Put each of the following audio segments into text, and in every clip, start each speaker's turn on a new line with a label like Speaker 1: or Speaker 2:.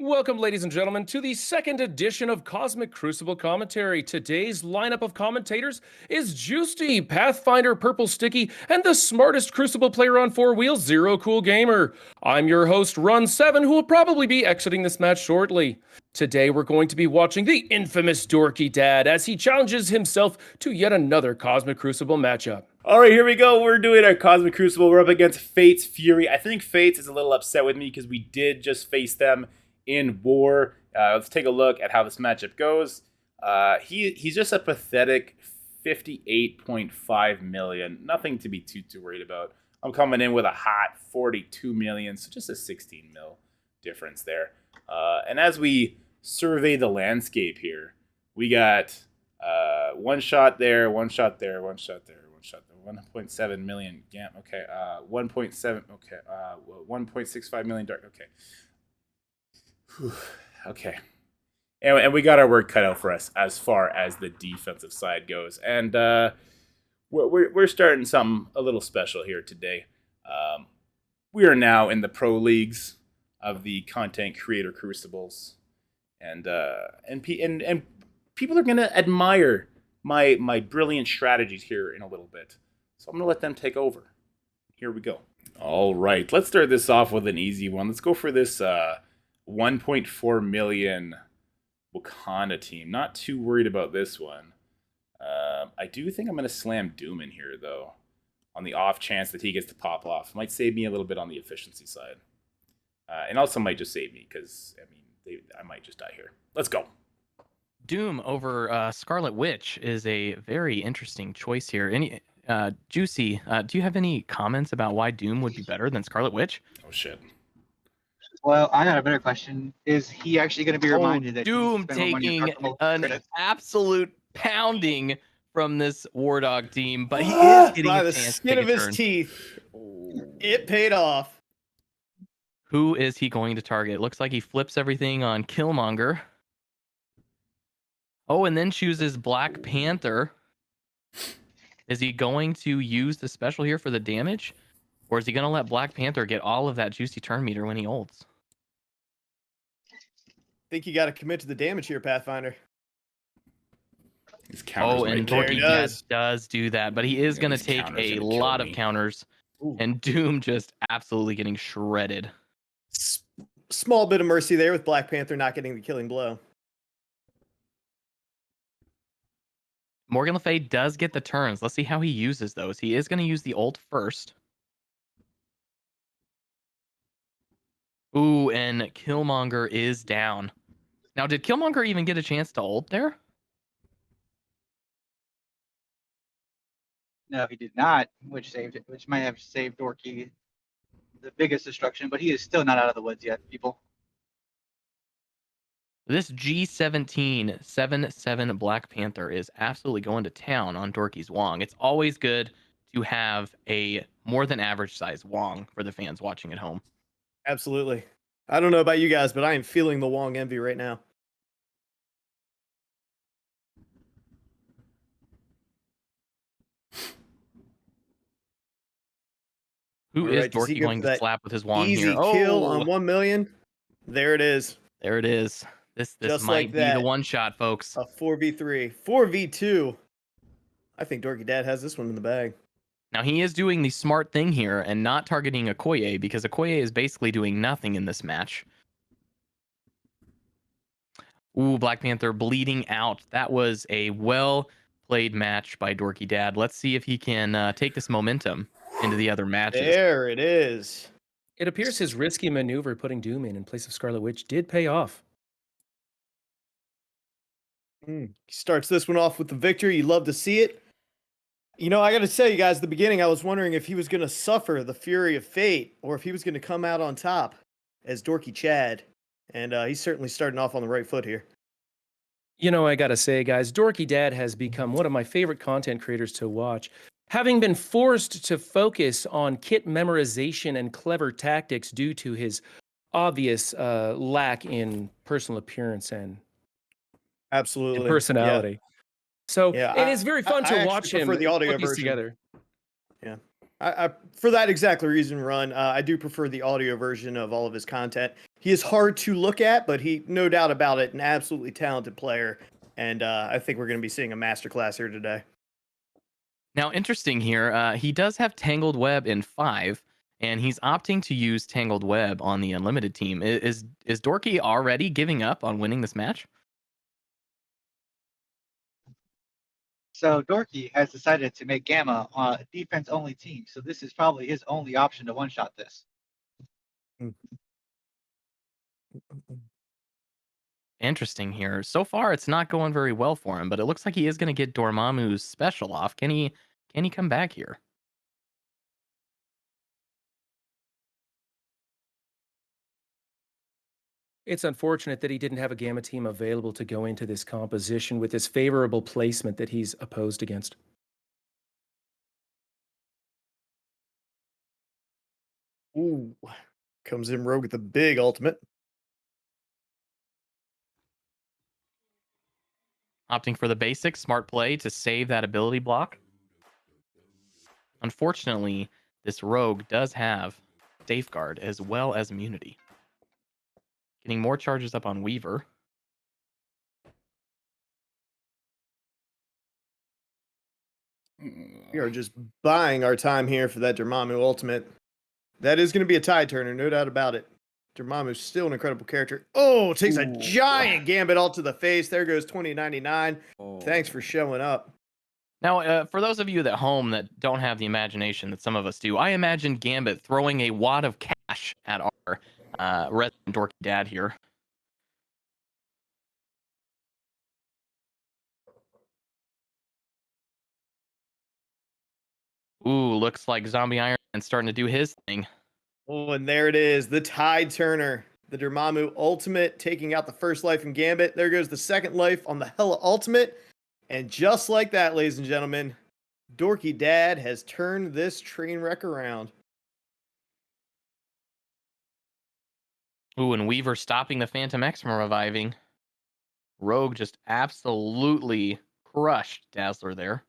Speaker 1: Welcome, ladies and gentlemen, to the second edition of Cosmic Crucible Commentary. Today's lineup of commentators is Juicy, Pathfinder, Prplestiky, and the smartest Crucible player on four wheels, Zerocoolgamer. I'm your host, Run7, who will probably be exiting this match shortly. Today, we're going to be watching the infamous Dorky Dad as he challenges himself to yet another Cosmic Crucible matchup.
Speaker 2: All right, here we go. We're doing our Cosmic Crucible. We're up against FatesFury. I think Fates is a little upset with me because we did just face them in war. Let's take a look at how this matchup goes. He's just a pathetic 58.5 million. Nothing to be too worried about. I'm coming in with a hot 42 million, so just a 16 mil difference there. And as we survey the landscape here, we got one shot there, one shot there, one shot there, one shot there. 1.7 million GAMP. Okay. 1.7. Okay. 1.65 million dark. Okay. Whew. Okay. And we got our work cut out for us as far as the defensive side goes. And we're starting something a little special here today. We are now in the pro leagues of the content creator crucibles, and people are gonna admire my brilliant strategies here in a little bit. So I'm gonna let them take over. Here we go. All right, let's start this off with an easy one. Let's go for this 1.4 million WarKanda team. Not too worried about this one. I do think I'm gonna slam Doom in here though, on the off chance that he gets to pop off. Might save me a little bit on the efficiency side. And also might just save me, because, I mean, I might just die here. Let's go.
Speaker 3: Doom over Scarlet Witch is a very interesting choice here. Juicy, do you have any comments about why Doom would be better than Scarlet Witch?
Speaker 2: Oh, shit.
Speaker 4: Well, I got a better question. Is he actually going to be reminded that
Speaker 3: Doom taking an absolute pounding from this War Dog team, but he is getting
Speaker 5: by
Speaker 3: a
Speaker 5: the
Speaker 3: chance
Speaker 5: skin
Speaker 3: to
Speaker 5: of
Speaker 3: take a
Speaker 5: his
Speaker 3: turn.
Speaker 5: teeth. It paid off.
Speaker 3: Who is he going to target? Looks like he flips everything on Killmonger. Oh, and then chooses Black Panther. Is he going to use the special here for the damage? Or is he going to let Black Panther get all of that juicy turn meter when he ults?
Speaker 5: Think you got to commit to the damage here, Pathfinder.
Speaker 2: His counters
Speaker 3: And
Speaker 2: might kill
Speaker 3: Dorky
Speaker 2: me.
Speaker 3: does do that, but he is
Speaker 2: Yeah,
Speaker 3: going to
Speaker 2: these
Speaker 3: take
Speaker 2: counters
Speaker 3: a
Speaker 2: are gonna kill
Speaker 3: lot of
Speaker 2: me.
Speaker 3: counters.
Speaker 5: Ooh.
Speaker 3: And Doom just absolutely getting shredded.
Speaker 5: Small bit of mercy there with Black Panther not getting the killing blow.
Speaker 3: Morgan Le Fay does get the turns. Let's see how he uses those. He is going to use the ult first. Ooh, and Killmonger is down. Now, did Killmonger even get a chance to ult there?
Speaker 4: No, he did not, which might have saved Dorky the biggest destruction, but he is still not out of the woods yet, people.
Speaker 3: This G17 7/7 Black Panther is absolutely going to town on Dorky's Wong. It's always good to have a more than average size Wong for the fans watching at home.
Speaker 5: Absolutely. I don't know about you guys, but I am feeling the Wong envy right now.
Speaker 3: Who is
Speaker 5: Alright, does he
Speaker 3: Dorky
Speaker 5: go
Speaker 3: going
Speaker 5: for
Speaker 3: to
Speaker 5: that
Speaker 3: slap with his Wong
Speaker 5: Easy
Speaker 3: here?
Speaker 5: kill
Speaker 3: Oh,
Speaker 5: on 1 million. There it is.
Speaker 3: there it is. This
Speaker 5: Just
Speaker 3: might
Speaker 5: like
Speaker 3: be the
Speaker 5: that.
Speaker 3: one shot, folks.
Speaker 5: A 4v3. 4v2. I think Dorky Dad has this one in the bag.
Speaker 3: Now, he is doing the smart thing here and not targeting Okoye, because Okoye is basically doing nothing in this match. Ooh, Black Panther bleeding out. That was a well-played match by Dorky Dad. Let's see if he can take this momentum into the other matches.
Speaker 5: There it is.
Speaker 1: It appears his risky maneuver putting Doom in place of Scarlet Witch did pay off.
Speaker 5: He starts this one off with the victory. You love to see it. You know, I got to tell you guys, at the beginning, I was wondering if he was going to suffer the fury of fate or if he was going to come out on top as Dorky Chad. And he's certainly starting off on the right foot here.
Speaker 1: You know, I gotta say, guys, Dorky Dad has become one of my favorite content creators to watch. Having been forced to focus on kit memorization and clever tactics due to his obvious lack in personal appearance and
Speaker 5: Absolutely.
Speaker 1: personality. So
Speaker 5: Yeah,
Speaker 1: it is very fun
Speaker 5: I
Speaker 1: to
Speaker 5: actually
Speaker 1: watch him
Speaker 5: prefer the audio
Speaker 1: put these
Speaker 5: version.
Speaker 1: together.
Speaker 5: I for that exact reason, Run, I do prefer the audio version of all of his content. he is hard to look at, but he, no doubt about it, an absolutely talented player. And I think we're going to be seeing a masterclass here today.
Speaker 3: Now, interesting here, he does have Tangled Web in 5, and he's opting to use Tangled Web on the Unlimited team. Is Dorky already giving up on winning this match?
Speaker 4: So Dorky has decided to make Gamma a defense-only team. So this is probably his only option to one-shot this.
Speaker 3: Interesting here. So far, it's not going very well for him, but it looks like he is going to get Dormammu's special off. Can he come back here?
Speaker 1: It's unfortunate that he didn't have a Gamma team available to go into this composition with this favorable placement that he's opposed against.
Speaker 5: Ooh, comes in Rogue with the big ultimate.
Speaker 3: Opting for the basic smart play to save that ability block. Unfortunately, this Rogue does have Safeguard as well as immunity. Getting more charges up on Weaver.
Speaker 5: We are just buying our time here for that Dormammu ultimate. That is going to be a tide turner, no doubt about it. Dormammu's still an incredible character. Oh, takes a giant gambit all to the face. There goes 2099. Thanks for showing up.
Speaker 3: Now, for those of you at home that don't have the imagination that some of us do, I imagine Gambit throwing a wad of cash at our resident dorky dad here. Ooh, looks like Zombie Iron Man's starting to do his thing.
Speaker 5: Oh, and there it is, the tide turner. The Dormammu ultimate taking out the first life in Gambit. There goes the second life on the Hela ultimate. And just like that, ladies and gentlemen, Dorky Dad has turned this train wreck around.
Speaker 3: Ooh, and Weaver stopping the Phantom X from reviving. Rogue just absolutely crushed Dazzler there.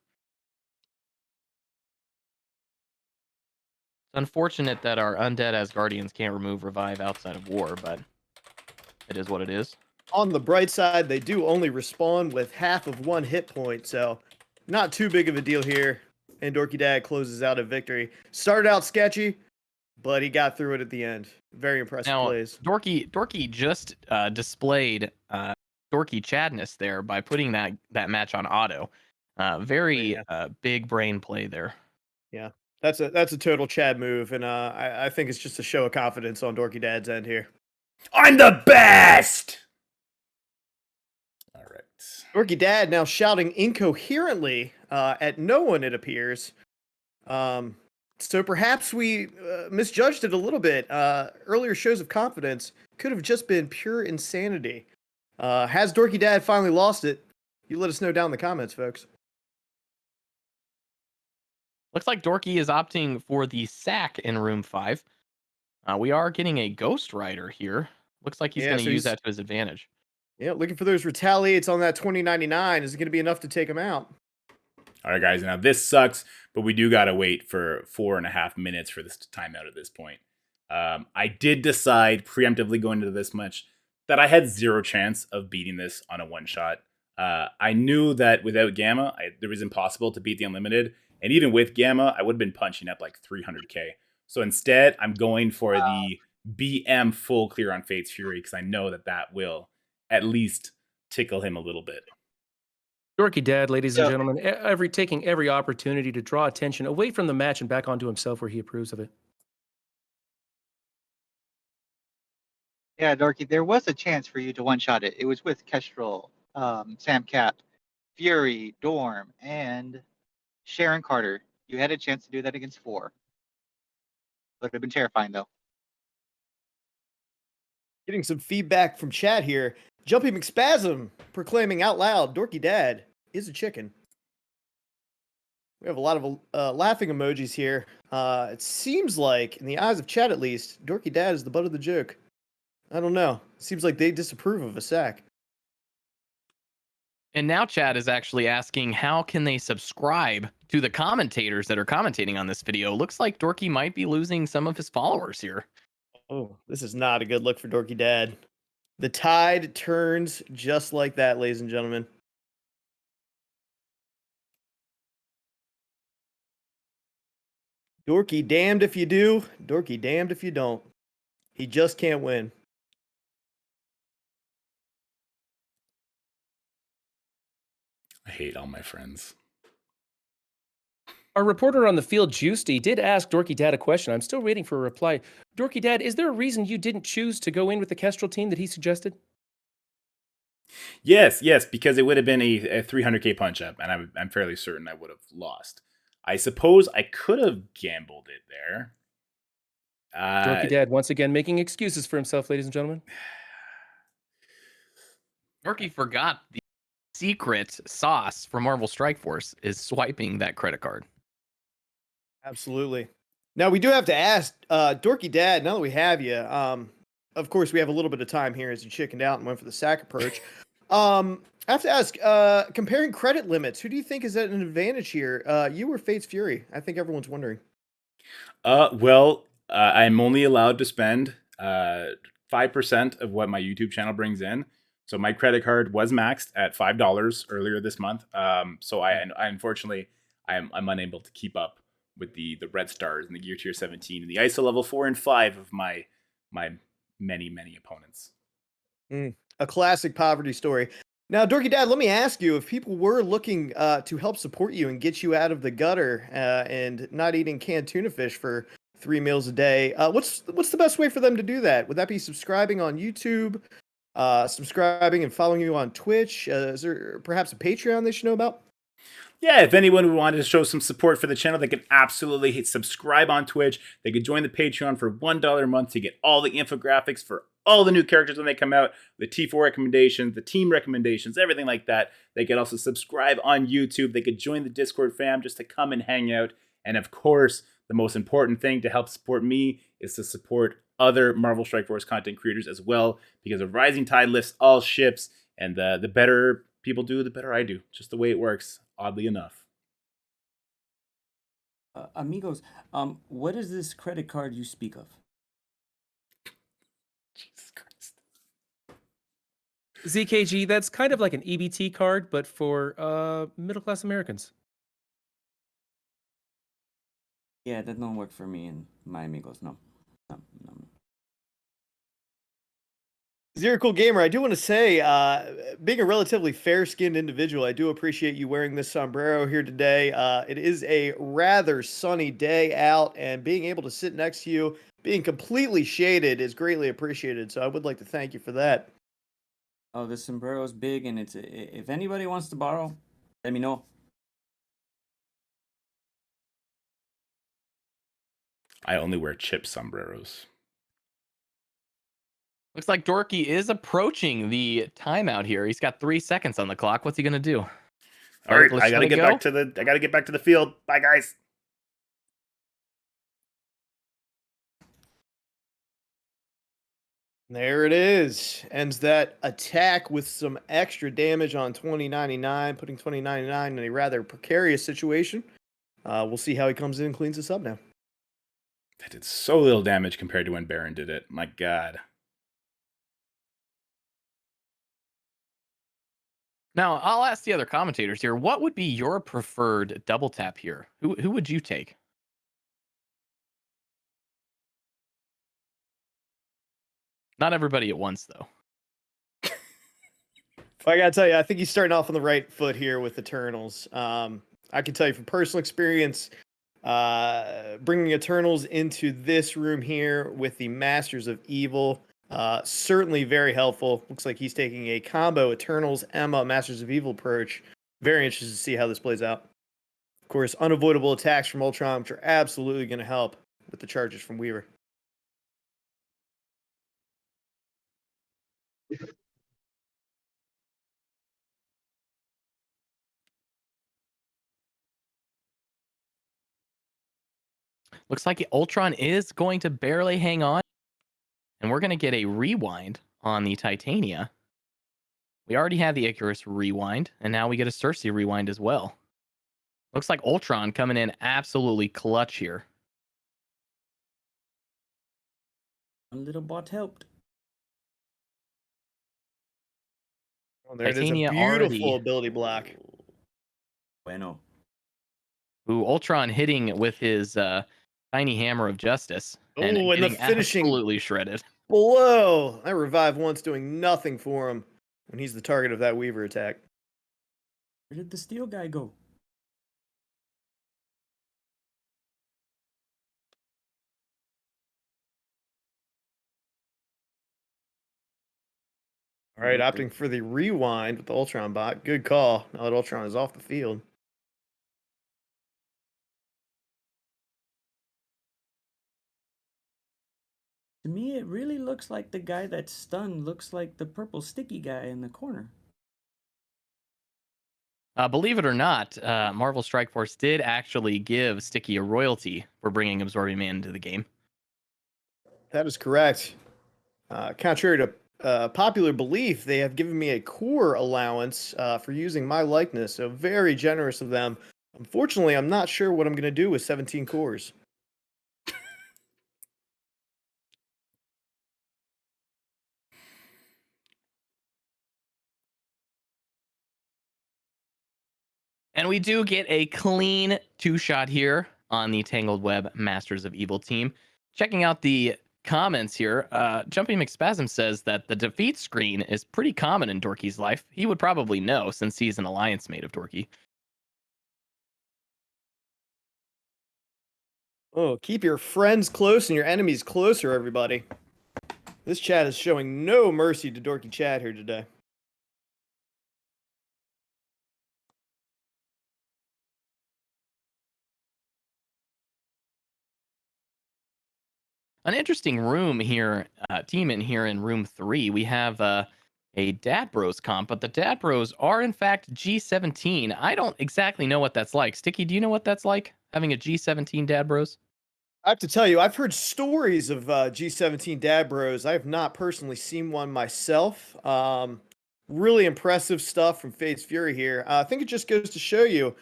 Speaker 3: It's unfortunate that our undead Asgardians can't remove revive outside of war, but it is what it is.
Speaker 5: On the bright side, they do only respawn with half of 1 hit point, so not too big of a deal here. And Dorky Dad closes out a victory. Started out sketchy, but he got through it at the end. Very impressive plays.
Speaker 3: Dorky just displayed Dorky Chadness there by putting that match on auto. Very big brain play there.
Speaker 5: Yeah, that's a total Chad move, and I think it's just a show of confidence on Dorky Dad's end here.
Speaker 2: I'm the best! All right.
Speaker 5: Dorky Dad now shouting incoherently at no one, it appears. So perhaps we misjudged it a little bit. Earlier shows of confidence could have just been pure insanity. Has Dorky Dad finally lost it? You let us know down in the comments, folks.
Speaker 3: Looks like Dorky is opting for the sack in room 5. We are getting a Ghost Rider here. Looks like he's going to use that to his advantage.
Speaker 5: Yeah, looking for those retaliates on that 2099. Is it going to be enough to take him out?
Speaker 2: All right, guys. Now, this sucks, but we do got to wait for 4.5 minutes for this to time out at this point. I did decide preemptively going into this match that I had 0 chance of beating this on a one-shot. I knew that without Gamma, it was impossible to beat the Unlimited. And even with Gamma, I would have been punching up like 300k. So instead, I'm going for the BM full clear on FatesFury because I know that will at least tickle him a little bit.
Speaker 1: Dorky Dad, ladies and gentlemen, taking every opportunity to draw attention away from the match and back onto himself where he approves of it.
Speaker 4: Yeah, Dorky, there was a chance for you to one-shot it. It was with Kestrel, Sam Cap, Fury, Dorm, and Sharon Carter. You had a chance to do that against 4. Would have been terrifying, though.
Speaker 5: Getting some feedback from chat here. Jumpy McSpasm proclaiming out loud, Dorky Dad is a chicken. We have a lot of laughing emojis here. It seems like, in the eyes of chat at least, Dorky Dad is the butt of the joke. I don't know. It seems like they disapprove of a sack.
Speaker 3: And now chat is actually asking how can they subscribe to the commentators that are commentating on this video. Looks like Dorky might be losing some of his followers here.
Speaker 5: Oh, this is not a good look for Dorky Dad. The tide turns just like that, ladies and gentlemen. Dorky damned if you do, Dorky damned if you don't. He just can't win.
Speaker 2: I hate all my friends.
Speaker 1: Our reporter on the field, Juicy, did ask Dorky Dad a question. I'm still waiting for a reply. Dorky Dad, is there a reason you didn't choose to go in with the Kestrel team that he suggested?
Speaker 2: Yes, because it would have been a 300k punch up, and I'm fairly certain I would have lost. I suppose I could have gambled it there.
Speaker 1: Dorky Dad once again making excuses for himself, ladies and gentlemen.
Speaker 3: Dorky forgot the secret sauce for Marvel Strike Force is swiping that credit card.
Speaker 5: Absolutely. Now we do have to ask, Dorky Dad, now that we have you, of course we have a little bit of time here as you chickened out and went for the sack approach. I have to ask, comparing credit limits, who do you think is at an advantage here? You or FatesFury? I think everyone's wondering.
Speaker 2: Well, I'm only allowed to spend 5% of what my YouTube channel brings in. So my credit card was maxed at $5 earlier this month. So I unfortunately I'm unable to keep up with the red stars and the gear tier 17 and the ISO level 4 and 5 of my many opponents.
Speaker 5: A classic poverty story. Now, Dorky Dad, let me ask you, if people were looking to help support you and get you out of the gutter and not eating canned tuna fish for 3 meals a day, what's the best way for them to do that? Would that be subscribing on YouTube, subscribing and following you on Twitch? Is there perhaps a Patreon they should know about?
Speaker 2: Yeah, if anyone wanted to show some support for the channel, they could absolutely hit subscribe on Twitch. They could join the Patreon for $1 a month to get all the infographics for all the new characters when they come out, the T4 recommendations, the team recommendations, everything like that. They could also subscribe on YouTube. They could join the Discord fam just to come and hang out. And of course, the most important thing to help support me is to support other Marvel Strike Force content creators as well, because a rising tide lifts all ships, and the better people do, the better I do. Just the way it works, oddly enough.
Speaker 6: Amigos, what is this credit card you speak of?
Speaker 2: Jesus Christ.
Speaker 1: ZKG, that's kind of like an EBT card, but for middle-class Americans.
Speaker 6: Yeah, that don't work for me and my amigos. No.
Speaker 5: Zerocoolgamer, I do want to say, being a relatively fair-skinned individual, I do appreciate you wearing this sombrero here today. It is a rather sunny day out, and being able to sit next to you, being completely shaded, is greatly appreciated. So I would like to thank you for that.
Speaker 6: Oh, this sombrero is big, and it's if anybody wants to borrow, let me know.
Speaker 2: I only wear chip sombreros.
Speaker 3: Looks like Dorky is approaching the timeout here. He's got 3 seconds on the clock. What's he gonna do?
Speaker 2: All right,
Speaker 3: let's
Speaker 2: I gotta
Speaker 3: let it
Speaker 2: get
Speaker 3: go.
Speaker 2: back to the field. Bye, guys.
Speaker 5: There it is. Ends that attack with some extra damage on 2099, putting 2099 in a rather precarious situation. We'll see how he comes in and cleans this up now.
Speaker 2: That did so little damage compared to when Baron did it. My God.
Speaker 3: Now, I'll ask the other commentators here. What would be your preferred double tap here? Who would you take? Not everybody at once, though.
Speaker 5: I gotta tell you, I think he's starting off on the right foot here with Eternals. I can tell you from personal experience, bringing Eternals into this room here with the Masters of Evil, certainly very helpful. Looks like he's taking a combo Eternals, Emma, Masters of Evil approach. Very interested to see how this plays out. Of course, unavoidable attacks from Ultron, which are absolutely going to help with the charges from Weaver.
Speaker 3: Looks like Ultron is going to barely hang on. And we're going to get a rewind on the Titania. We already had the Icarus rewind, and now we get a Cersei rewind as well. Looks like Ultron coming in absolutely clutch here.
Speaker 6: One little bot helped.
Speaker 5: Oh, there it is, a
Speaker 3: Titania
Speaker 5: beautiful
Speaker 3: already-
Speaker 5: ability block.
Speaker 6: Bueno.
Speaker 3: Ooh, Ultron hitting with his tiny hammer of justice. And
Speaker 5: Ooh, and the
Speaker 3: getting
Speaker 5: finishing-
Speaker 3: absolutely shredded.
Speaker 5: Blow! That revive once doing nothing for him when he's the target of that Weaver attack.
Speaker 6: Where did the steel guy go?
Speaker 5: All right, opting for the rewind with the Ultron bot. Good call. Now that Ultron is off the field.
Speaker 6: To me, it really looks like the guy that's stunned looks like the purple sticky guy in the corner.
Speaker 3: Believe it or not, Marvel Strike Force did actually give Sticky a royalty for bringing Absorbing Man into the game.
Speaker 5: That is correct. Contrary to popular belief, they have given me a core allowance for using my likeness, so very generous of them. Unfortunately, I'm not sure what I'm going to do with 17 cores.
Speaker 3: And we do get a clean 2-shot here on the Tangled Web Masters of Evil team. Checking out the comments here, Jumpy McSpasm says that the defeat screen is pretty common in Dorky's life. He would probably know since he's an alliance mate of Dorky.
Speaker 5: Oh, keep your friends close and your enemies closer, everybody. This chat is showing no mercy to Dorky Chat here today.
Speaker 3: An interesting room here, team in here in room 3. We have a Dadbros comp, but the Dadbros are in fact G17. I don't exactly know what that's like. Sticky, do you know what that's like, having a G17 Dadbros?
Speaker 5: I have to tell you, I've heard stories of G17 Dadbros. I have not personally seen one myself. Really impressive stuff from FatesFury here. I think it just goes to show you,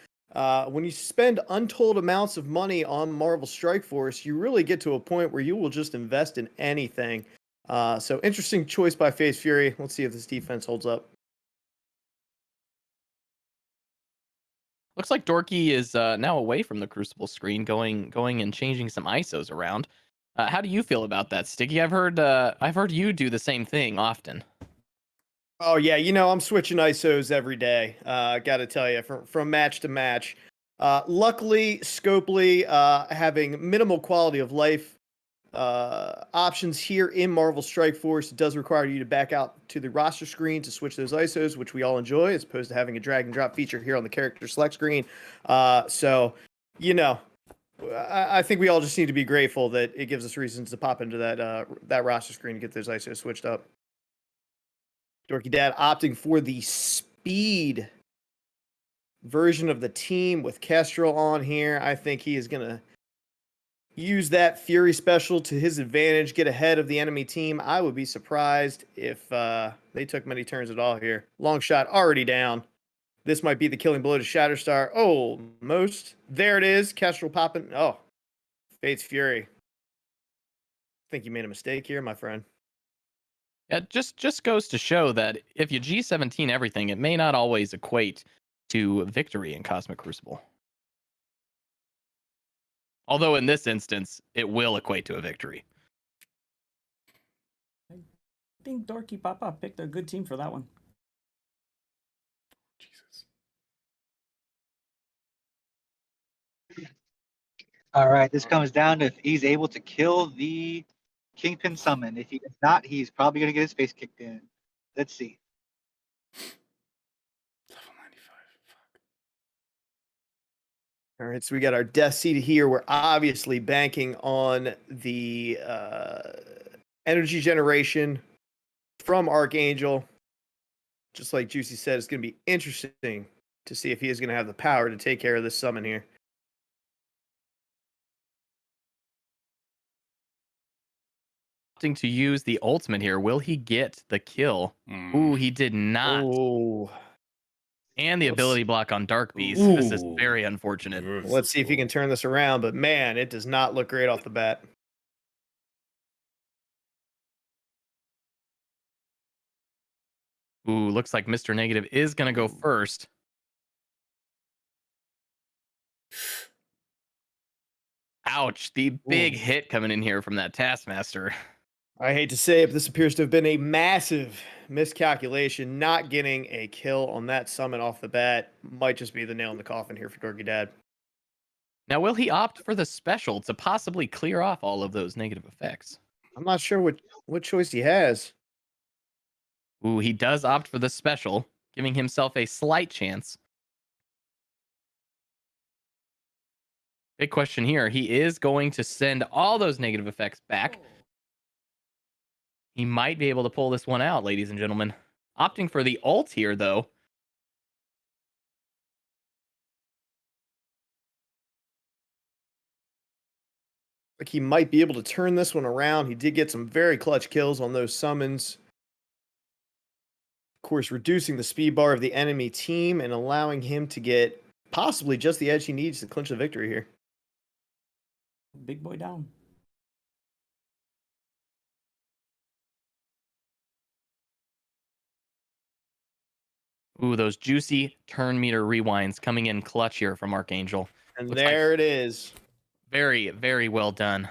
Speaker 5: when you spend untold amounts of money on Marvel Strike Force, you really get to a point where you will just invest in anything. So interesting choice by FatesFury. Let's see if this defense holds up.
Speaker 3: Looks like Dorky is now away from the Crucible screen, going and changing some ISOs around. How do you feel about that, Sticky? I've heard you do the same thing often.
Speaker 5: Oh yeah, you know I'm switching ISOs every day. Got to tell you, from match to match. Luckily, Scopely having minimal quality of life options here in Marvel Strike Force. It does require you to back out to the roster screen to switch those ISOs, which we all enjoy, as opposed to having a drag and drop feature here on the character select screen. So, you know, I think we all just need to be grateful that it gives us reasons to pop into that roster screen to get those ISOs switched up. Dorky Dad opting for the speed version of the team with Kestrel on here. I think he is going to use that Fury special to his advantage, get ahead of the enemy team. I would be surprised if they took many turns at all here. Long shot already down. This might be the killing blow to Shatterstar. Oh, most. There it is. Kestrel popping. Oh, FatesFury. I think you made a mistake here, my friend.
Speaker 3: It just goes to show that if you G17 everything, it may not always equate to victory in Cosmic Crucible. Although in this instance, it will equate to a victory.
Speaker 6: I think Dorky Papa picked a good team for that one.
Speaker 2: Jesus.
Speaker 4: All right, this comes down to if he's able to kill the Kingpin summon. If he does not, he's probably going to get his face kicked in. Let's see.
Speaker 2: Level 95. Fuck.
Speaker 5: All right, so we got our death seed here. We're obviously banking on the energy generation from Archangel. Just like Juicy said, it's going to be interesting to see if he is going to have the power to take care of this summon here.
Speaker 3: To use the ultimate here, will he get the kill? Ooh, he did not.
Speaker 5: Oh,
Speaker 3: And the
Speaker 5: Let's-
Speaker 3: ability block on Dark Beast. This is
Speaker 2: Ooh.
Speaker 3: very unfortunate.
Speaker 5: let's see if he can turn this around. But man, it does not look great off the bat.
Speaker 3: Ooh, looks like Mr. Negative is going to go first. Ouch, the big
Speaker 5: Ooh.
Speaker 3: hit coming in here from that Taskmaster.
Speaker 5: I hate to say it, but this appears to have been a massive miscalculation. Not getting a kill on that summon off the bat might just be the nail in the coffin here for Dorky Dad.
Speaker 3: Now, will he opt for the special to possibly clear off all of those negative effects?
Speaker 5: I'm not sure what choice he has.
Speaker 3: Ooh, he does opt for the special, giving himself a slight chance. Big question here. He is going to send all those negative effects back. He might be able to pull this one out, ladies and gentlemen. Opting for the ult here, though.
Speaker 5: Like he might be able to turn this one around. He did get some very clutch kills on those summons. Of course, reducing the speed bar of the enemy team and allowing him to get possibly just the edge he needs to clinch the victory here.
Speaker 6: Big boy down.
Speaker 3: Ooh, those juicy turn meter rewinds coming in clutch here from Archangel.
Speaker 5: And
Speaker 3: Looks like
Speaker 5: there it is.
Speaker 3: very, very well done.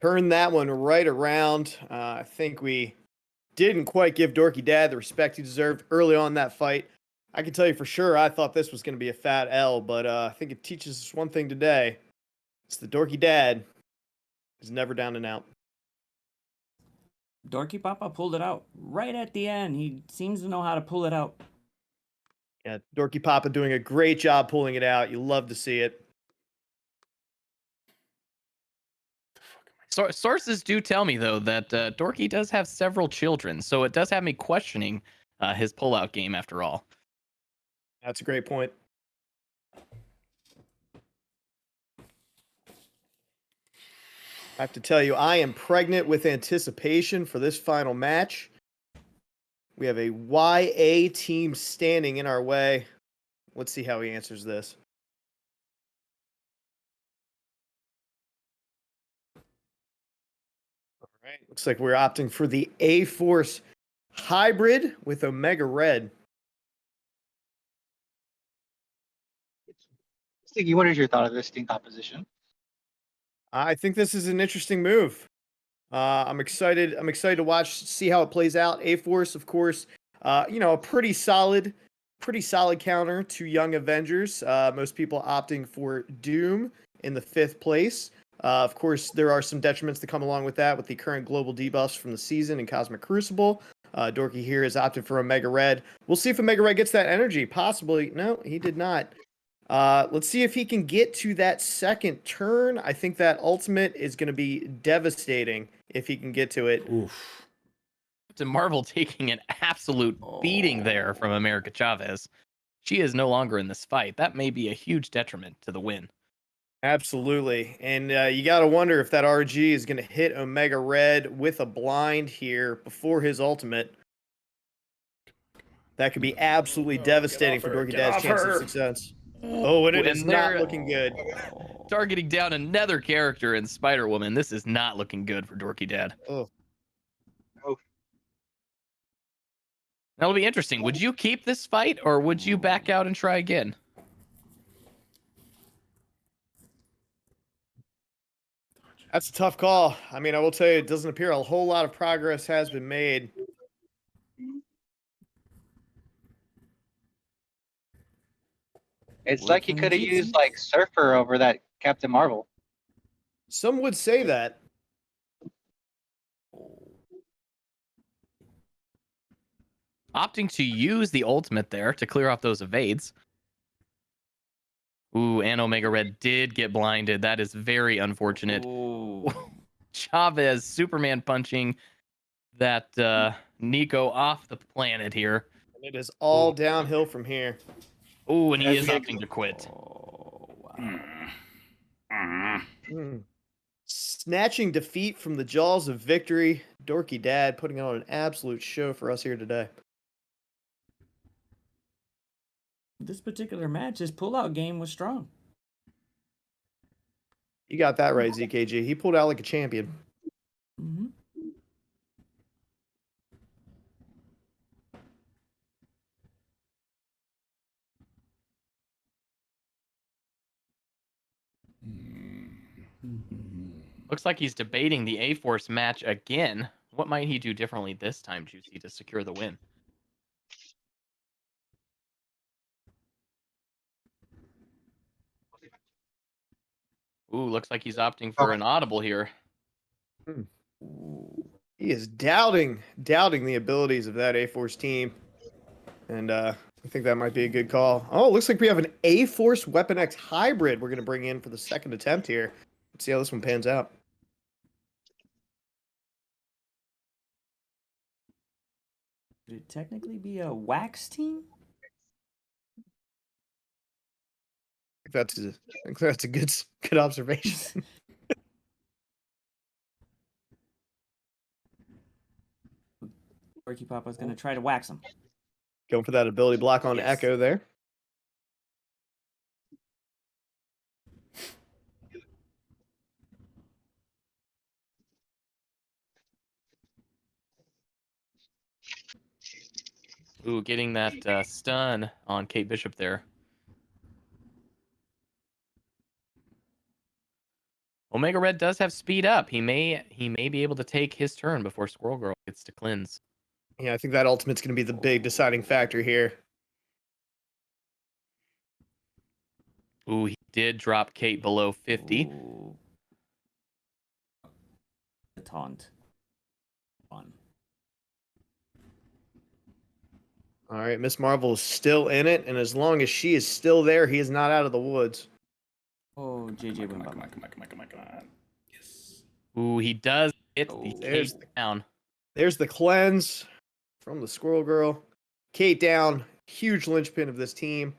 Speaker 5: Turn that one right around. I think we didn't quite give Dorky Dad the respect he deserved early on in that fight. I can tell you for sure I thought this was going to be a fat L, but I think it teaches us one thing today. It's the Dorky Dad is never down and out.
Speaker 6: Dorky Papa pulled it out right at the end. He seems to know how to pull it out.
Speaker 5: Yeah, Dorky Papa doing a great job pulling it out. You love to see it.
Speaker 3: Sources do tell me, though, that Dorky does have several children, so it does have me questioning his pullout game after all.
Speaker 5: That's a great point. I have to tell you, I am pregnant with anticipation for this final match. We have a YA team standing in our way. Let's see how he answers this. All right, looks like we're opting for the A-Force hybrid with Omega Red.
Speaker 4: Sticky, what is your thought of this team composition?
Speaker 5: I think this is an interesting move. I'm excited. I'm excited to see how it plays out. A-Force, of course, a pretty solid counter to Young Avengers. Most people opting for Doom in the 5th place. Of course, there are some detriments that come along with that, with the current global debuffs from the season in Cosmic Crucible. Dorky here has opted for Omega Red. We'll see if Omega Red gets that energy. Possibly. No, he did not. Let's see if he can get to that second turn. I think that ultimate is going to be devastating if he can get to it.
Speaker 2: Oof.
Speaker 3: Captain Marvel taking an absolute beating there from America Chavez. She is no longer in this fight. That may be a huge detriment to the win.
Speaker 5: Absolutely. And you got to wonder if that RG is going to hit Omega Red with a blind here before his ultimate. That could be absolutely devastating for Dorky Dad's chance of success. Oh, and it is not looking good.
Speaker 3: Targeting down another character in Spider-Woman. This is not looking good for Dorky Dad.
Speaker 5: Oh.
Speaker 3: That'll be interesting. Would you keep this fight, or would you back out and try again?
Speaker 5: That's a tough call. I mean, I will tell you, it doesn't appear a whole lot of progress has been made.
Speaker 4: It's like he could have used like Surfer over that Captain Marvel.
Speaker 5: Some would say that.
Speaker 3: Opting to use the ultimate there to clear off those evades. Ooh, and Omega Red did get blinded. That is very unfortunate.
Speaker 6: Ooh.
Speaker 3: Chavez Superman punching that Nico off the planet here.
Speaker 5: It is all downhill from here.
Speaker 3: Ooh, and he is opting to quit.
Speaker 6: Oh, wow.
Speaker 5: Snatching defeat from the jaws of victory. Dorky Dad putting on an absolute show for us here today.
Speaker 6: This particular match, his pullout game was strong.
Speaker 5: You got that right, ZKG. He pulled out like a champion.
Speaker 6: Mm-hmm.
Speaker 3: Looks like he's debating the A-Force match again. What might he do differently this time, Juicy, to secure the win? Ooh, looks like he's opting for an audible here.
Speaker 5: He is doubting the abilities of that A-Force team. And I think that might be a good call. Oh, it looks like we have an A-Force Weapon X hybrid we're going to bring in for the second attempt here. Let's see how this one pans out.
Speaker 6: Would it technically be a wax team?
Speaker 5: I think that's a good observation.
Speaker 6: Dorky Papa's gonna try to wax him.
Speaker 5: Going for that ability block on
Speaker 6: Yes.
Speaker 5: Echo there.
Speaker 3: Ooh, getting that stun on Kate Bishop there. Omega Red does have speed up. He may be able to take his turn before Squirrel Girl gets to cleanse.
Speaker 5: Yeah, I think that ultimate's going to be the big deciding factor here.
Speaker 3: Ooh, he did drop Kate below 50.
Speaker 6: Ooh. The taunt. Fun.
Speaker 5: All right, Miss Marvel is still in it, and as long as she is still there, he is not out of the woods.
Speaker 6: Oh, JJ
Speaker 2: Come
Speaker 6: went
Speaker 2: on,
Speaker 6: by.
Speaker 2: come on. Yes.
Speaker 3: Ooh, he does hit the
Speaker 5: there's
Speaker 3: Kate down.
Speaker 5: There's the cleanse from the Squirrel Girl. Kate down, huge linchpin of this team.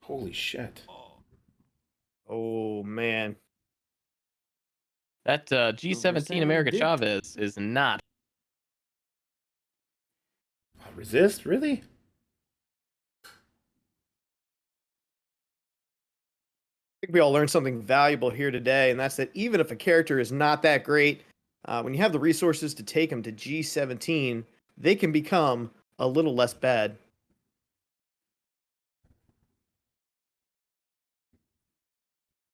Speaker 2: Holy shit.
Speaker 5: Oh, man.
Speaker 3: That G17
Speaker 6: Oversend
Speaker 3: America
Speaker 6: big.
Speaker 3: Chavez is not.
Speaker 2: Resist? Really?
Speaker 5: I think we all learned something valuable here today, and that's that even if a character is not that great, when you have the resources to take them to G17, they can become a little less bad.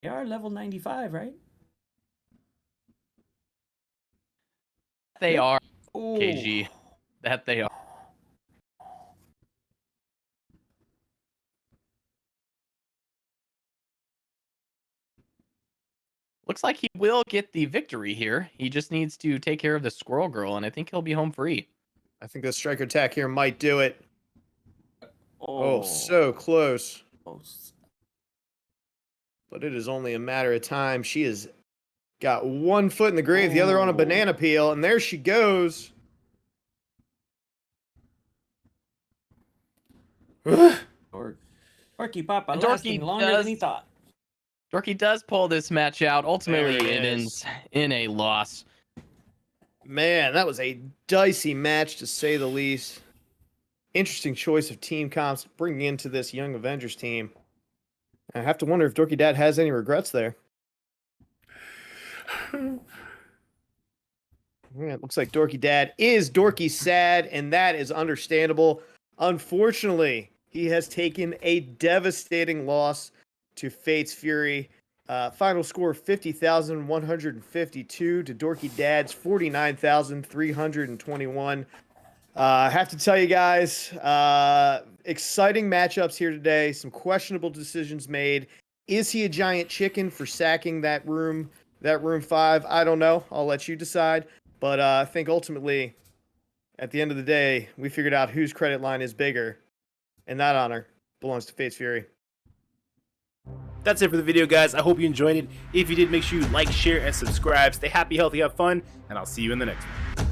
Speaker 6: They are level 95, right?
Speaker 3: They
Speaker 6: Yep.
Speaker 3: are,
Speaker 6: Oh.
Speaker 3: KG. That they are. Looks like he will get the victory here. He just needs to take care of the Squirrel Girl, and I think he'll be home free.
Speaker 5: I think the striker attack here might do it.
Speaker 6: Oh,
Speaker 5: Oh, so close.
Speaker 6: close.
Speaker 5: But it is only a matter of time. She has got one foot in the grave, the other on a banana peel, and there she goes.
Speaker 6: Dorky Papa
Speaker 3: And
Speaker 6: lasting
Speaker 3: Dorky
Speaker 6: longer than he thought.
Speaker 3: Dorky does pull this match out. Ultimately,
Speaker 5: There
Speaker 3: it
Speaker 5: it
Speaker 3: ends in a loss.
Speaker 5: Man, that was a dicey match to say the least. Interesting choice of team comps bringing into this Young Avengers team. I have to wonder if Dorky Dad has any regrets there. Yeah, it looks like Dorky Dad is Dorky sad, and that is understandable. Unfortunately, he has taken a devastating loss to FatesFury. Final score 50,152 to Dorky Dad's 49,321. I have to tell you guys, exciting matchups here today. Some questionable decisions made. Is he a giant chicken for sacking that room 5? I don't know. I'll let you decide. But I think ultimately, at the end of the day, we figured out whose credit line is bigger. And that honor belongs to FatesFury.
Speaker 2: That's it for the video, guys. I hope you enjoyed it. If you did, make sure you like, share, and subscribe. Stay happy, healthy, have fun, and I'll see you in the next one.